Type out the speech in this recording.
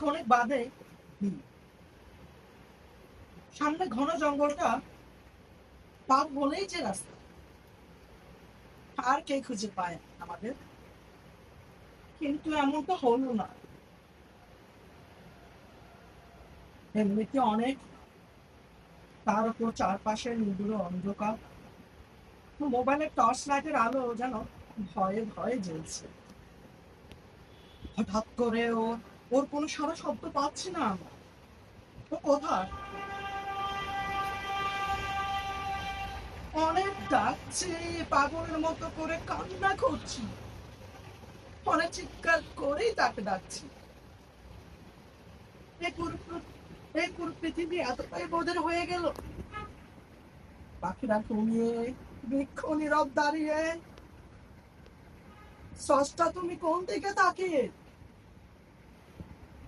ক্ষণিক বাদে সামনে ঘন জঙ্গলটা পার বলেই যে রাস্তা, আর কে খুঁজে পায় আমাদের। কিন্তু এমনটা হলো না। এমনিতে অনেক, তার উপর চারপাশের নিবিড় অন্ধকার, মোবাইলের টর্চ লাইটের আলো যেন ভয়ে ভয়ে জ্বলছে। হঠাৎ করে ওর কোনো সারা শব্দ পাচ্ছি না আমরা। ও কোথায়? অনেক ডাকছে, পাগলের মতো করে কান্না করছি, অনেক চিৎকার করেই তাকে ডাকছি। এই পুরো এই পুরো পৃথিবী এতটাই বোধের হয়ে গেল। পাখিরা ঘুমিয়ে, বৃক্ষ নীরব দাঁড়িয়ে। স্রষ্টা তুমি কোন দিকে তাকিয়ে?